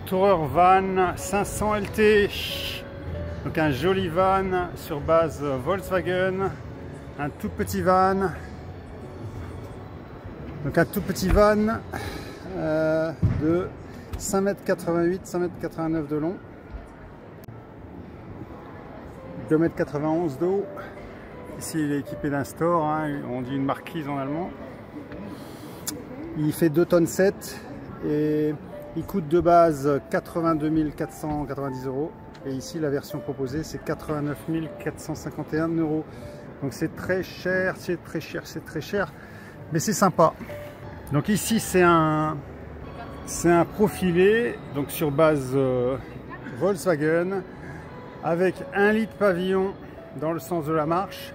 Tourer Van 500 LT. Donc un joli van sur base Volkswagen. Un tout petit van. Donc un tout petit van de 5,88 m, 5,89 m de long. 2,91 m de haut. Ici il est équipé d'un store, hein, on dit une marquise en allemand. Il fait 2,7 tonnes et il coûte de base 82 490 €. Et ici la version proposée c'est 89 451 €. Donc c'est très cher, c'est très cher, c'est très cher. Mais c'est sympa. Donc ici c'est un profilé donc sur base Volkswagen avec un lit de pavillon dans le sens de la marche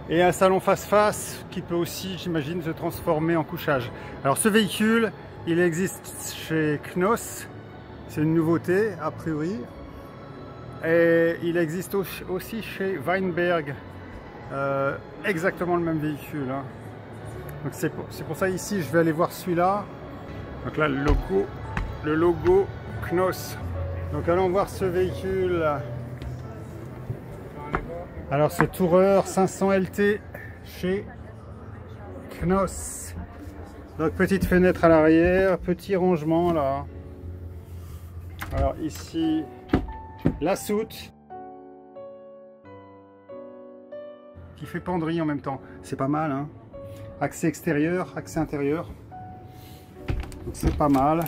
et un salon face-face qui peut aussi, j'imagine, se transformer en couchage. Alors ce véhicule, il existe chez Knos, c'est une nouveauté a priori, et il existe aussi chez Weinberg, exactement le même véhicule, hein. Donc c'est pour ça ici je vais aller voir celui-là. Donc là le logo Knos. Donc allons voir ce véhicule. Alors c'est Tourer 500 LT chez Knos. Donc petite fenêtre à l'arrière, petit rangement là. Alors ici la soute qui fait penderie en même temps. C'est pas mal, hein. Accès extérieur, accès intérieur. Donc c'est pas mal.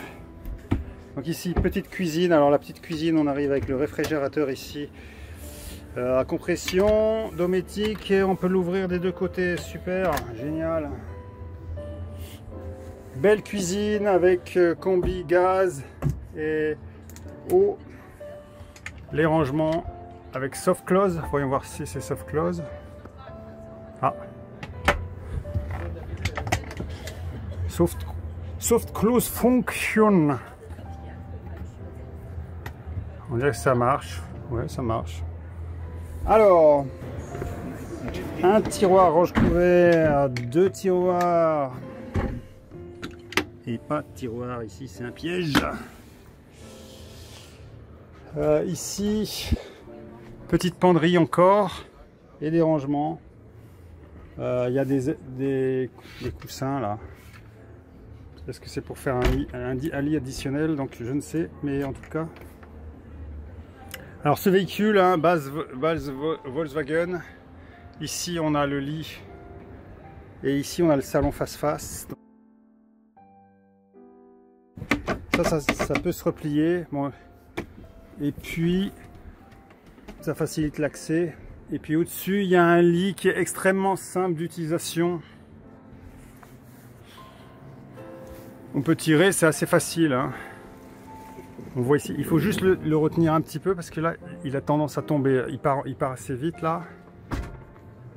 Donc ici petite cuisine. Alors la petite cuisine, on arrive avec le réfrigérateur ici. À compression, domotique, et on peut l'ouvrir des deux côtés, super, génial. Belle cuisine avec combi gaz et eau. Les rangements avec soft close, voyons voir si c'est soft close. Ah, soft close function. On dirait que ça marche, ouais ça marche. Alors, un tiroir range couvert, deux tiroirs, et pas de tiroir ici, c'est un piège. Ici, petite penderie encore, et des rangements. Il y a des coussins là. Est-ce que c'est pour faire un lit additionnel? Donc je ne sais, mais en tout cas. Alors ce véhicule, hein, base Volkswagen, ici on a le lit et ici on a le salon face-face. Ça peut se replier, bon. Et puis ça facilite l'accès. Et puis au-dessus il y a un lit qui est extrêmement simple d'utilisation. On peut tirer, c'est assez facile, hein. On voit ici, il faut juste le retenir un petit peu parce que là, il a tendance à tomber. Il part assez vite là.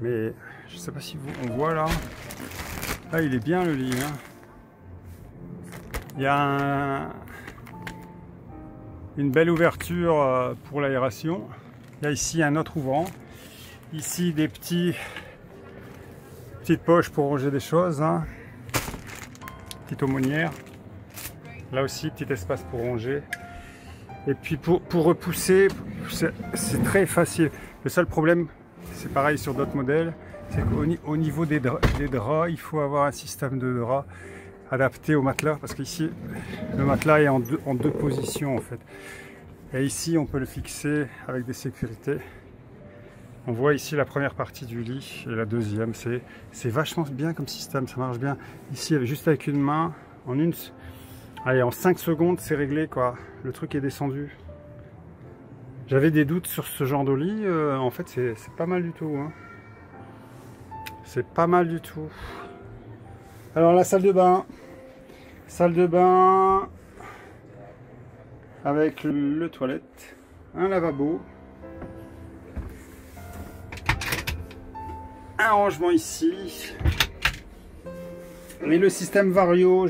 Mais je sais pas si on voit là. Là, il est bien le lit, hein. Il y a une belle ouverture pour l'aération. Il y a ici un autre ouvrant. Ici, des petites poches pour ranger des choses, hein. Petite aumônière. Là aussi, petit espace pour ranger. Et puis pour repousser, c'est très facile. Le seul problème, c'est pareil sur d'autres modèles, c'est qu'au niveau des draps, il faut avoir un système de draps adapté au matelas. Parce qu'ici, le matelas est en deux positions en fait. Et ici, on peut le fixer avec des sécurités. On voit ici la première partie du lit et la deuxième. C'est vachement bien comme système, ça marche bien. Ici, juste avec une main, allez, en 5 secondes, c'est réglé quoi. Le truc est descendu. J'avais des doutes sur ce genre de lit. En fait, c'est pas mal du tout, hein. C'est pas mal du tout. Alors, la salle de bain. Salle de bain avec le toilette. Un lavabo. Un rangement ici. Et le système Vario.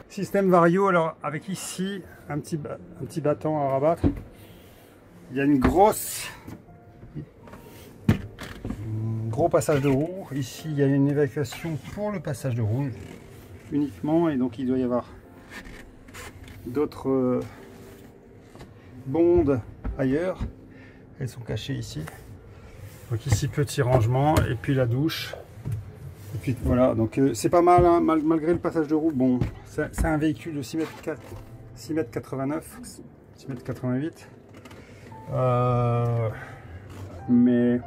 Système Vario, alors avec ici un petit bâton à rabattre. Il y a une grosse gros passage de roue. Ici, il y a une évacuation pour le passage de roue uniquement, et donc il doit y avoir d'autres bondes ailleurs. Elles sont cachées ici. Donc ici, petit rangement, et puis la douche. Et puis voilà, donc c'est pas mal, hein, malgré le passage de roue. Bon, c'est un véhicule de 6 mètres 89, 6 mètres 88. Mais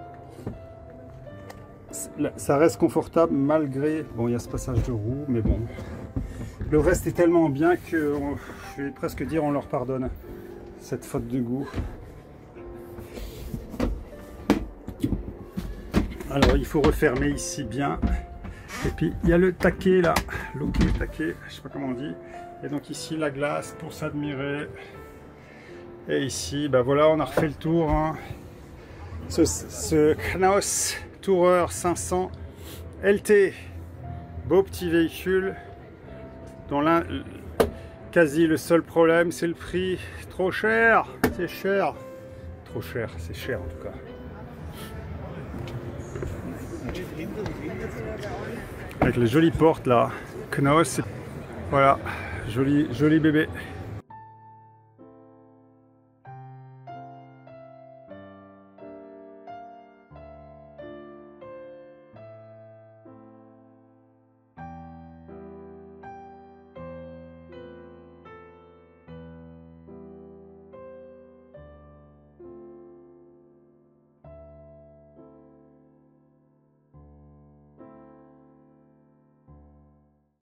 ça reste confortable malgré, bon, il y a ce passage de roue, mais bon, le reste est tellement bien que je vais presque dire on leur pardonne cette faute de goût. Alors il faut refermer ici bien, et puis il y a le taquet là, loquet, taquet, je sais pas comment on dit, et donc ici la glace pour s'admirer, et ici ben voilà, on a refait le tour, hein. Ce Knaus Tourer 500 LT, beau petit véhicule dont quasi le seul problème c'est le prix, trop cher, c'est cher, trop cher, c'est cher en tout cas. Avec les jolies portes là, Knaus, voilà, joli bébé.